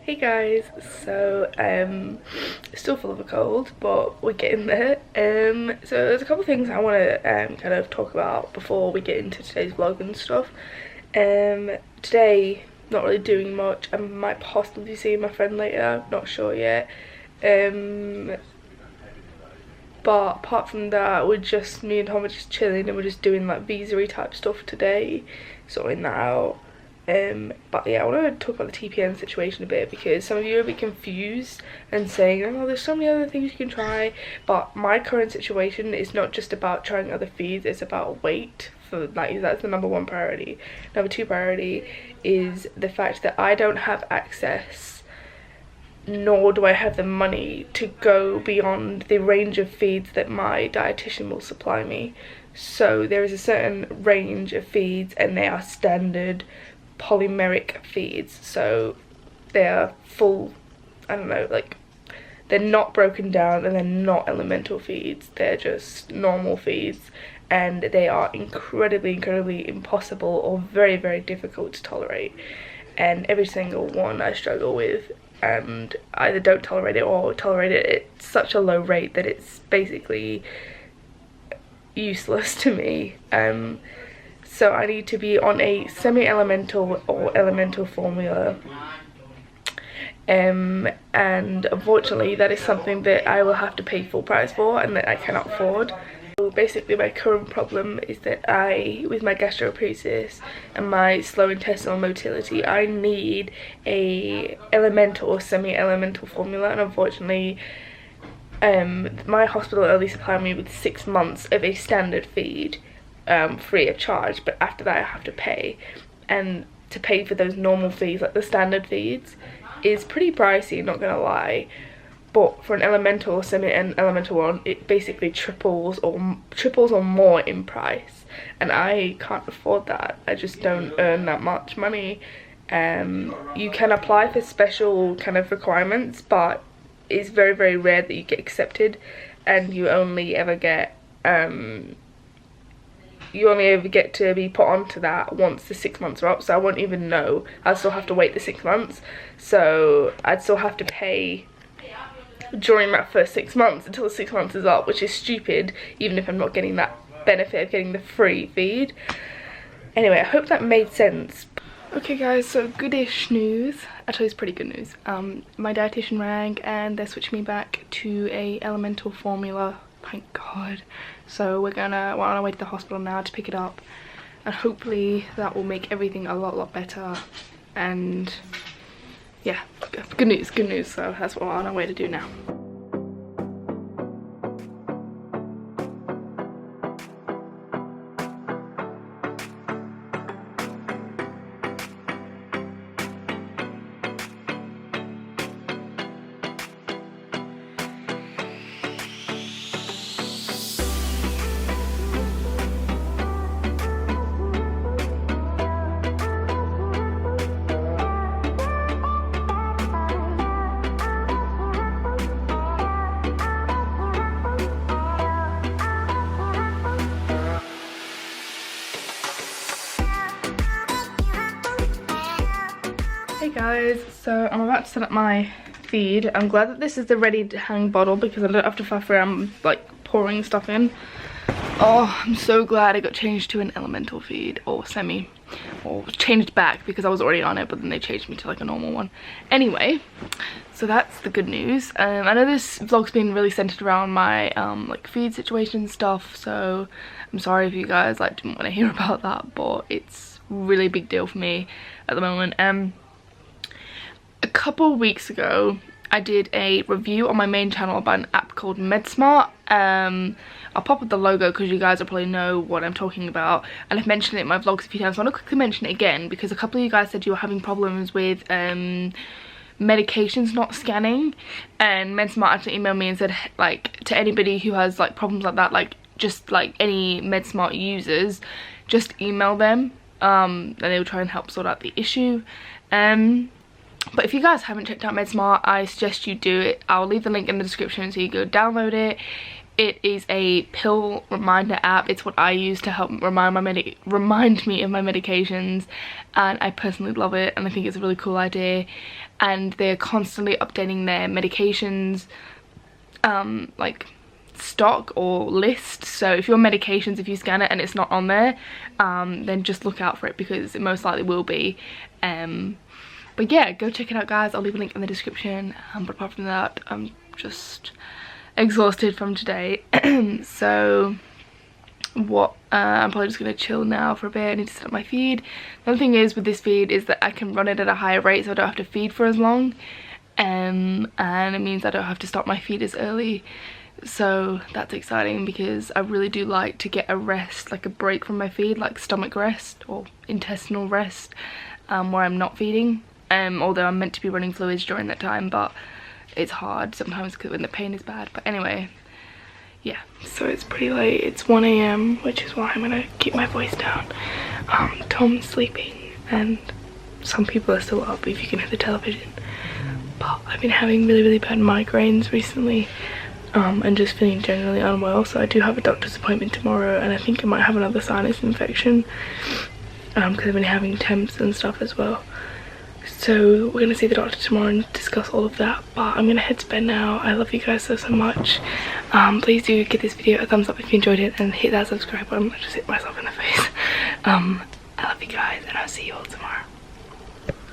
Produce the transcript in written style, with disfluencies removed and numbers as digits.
Hey guys, so still full of a cold, but we're getting there. So there's a couple of things I want to kind of talk about before we get into today's vlog and stuff. Today, not really doing much. I might possibly be seeing my friend later, not sure yet. But apart from that, me and Tom are just chilling, and we're just doing like visa type stuff today, sorting that out. But yeah, I want to talk about the TPN situation a bit, because some of you are a bit confused and saying, oh, there's so many other things you can try. But my current situation is not just about trying other feeds, it's about weight. That's the number one priority. Number two priority is the fact that I don't have access, nor do I have the money to go beyond the range of feeds that my dietitian will supply me. So there is a certain range of feeds, and they are standard polymeric feeds, so they are full, I don't know, like they're not broken down and they're not elemental feeds, they're just normal feeds, and they are incredibly impossible or very difficult to tolerate. And every single one I struggle with, and either don't tolerate it or tolerate it at such a low rate that it's basically useless to me. So I need to be on a semi-elemental or elemental formula, and unfortunately that is something that I will have to pay full price for and that I cannot afford. So basically my current problem is that with my gastroparesis and my slow intestinal motility, I need a elemental or semi-elemental formula, and unfortunately my hospital only supplied me with 6 months of a standard feed, free of charge, but after that I have to pay, and to pay for those normal feeds, like the standard feeds, is pretty pricey, not gonna lie. But for an elemental or semi-elemental one, it basically triples or more in price, and I can't afford that. I just don't earn that much money. You can apply for special kind of requirements, but it's very rare that you get accepted, and you only ever get to be put onto that once the 6 months are up. So I won't even know. I'll still have to wait the 6 months, so I'd still have to pay during that first 6 months until the 6 months is up, which is stupid, even if I'm not getting that benefit of getting the free feed. Anyway, I hope that made sense. Okay guys, so goodish news. Actually, it's pretty good news. My dietitian rang and they're switching me back to a elemental formula. Thank God. So we're on our way to the hospital now to pick it up, and hopefully that will make everything a lot better. And yeah, good news. So that's what we're on our way to do now. Hey guys, so I'm about to set up my feed. I'm glad that this is the ready to hang bottle, because I don't have to faff around like pouring stuff in. Oh, I'm so glad I got changed to an elemental feed, or semi, or changed back because I was already on it, but then they changed me to like a normal one. Anyway, so that's the good news. I know this vlog's been really centered around my like feed situation stuff, so I'm sorry if you guys like didn't want to hear about that, but it's really a big deal for me at the moment. A couple weeks ago I did a review on my main channel about an app called MedSmart. I'll pop up the logo because you guys will probably know what I'm talking about, and I've mentioned it in my vlogs a few times, so I want to quickly mention it again because a couple of you guys said you were having problems with medications not scanning, and MedSmart actually emailed me and said, like, to anybody who has like problems like that, like just like any MedSmart users, just email them and they will try and help sort out the issue. But if you guys haven't checked out MedSmart, I suggest you do it. I'll leave the link in the description so you go download it. It is a pill reminder app. It's what I use to help remind me of my medications, and I personally love it, and I think it's a really cool idea. And they're constantly updating their medications like stock or list, so if your medications, if you scan it and it's not on there, then just look out for it, because it most likely will be. But yeah, go check it out, guys. I'll leave a link in the description. But apart from that, I'm just exhausted from today. So what I'm probably just gonna chill now for a bit. I need to set up my feed. The other thing is with this feed is that I can run it at a higher rate, so I don't have to feed for as long, and it means I don't have to stop my feed as early. So that's exciting, because I really do like to get a rest, like a break from my feed, like stomach rest or intestinal rest, where I'm not feeding, although I'm meant to be running fluids during that time, but it's hard sometimes when the pain is bad. But anyway, yeah, so it's pretty late. It's 1 AM, which is why I'm gonna keep my voice down. Tom's sleeping and some people are still up, if you can hear the television. But I've been having really bad migraines recently, and just feeling generally unwell, so I do have a doctor's appointment tomorrow, and I think I might have another sinus infection, because I've been having temps and stuff as well. So we're gonna see the doctor tomorrow and discuss all of that, but I'm gonna head to bed now. I love you guys so much. Please do give this video a thumbs up if you enjoyed it, and hit that subscribe button. I just hit myself in the face. I love you guys, and I'll see you all tomorrow.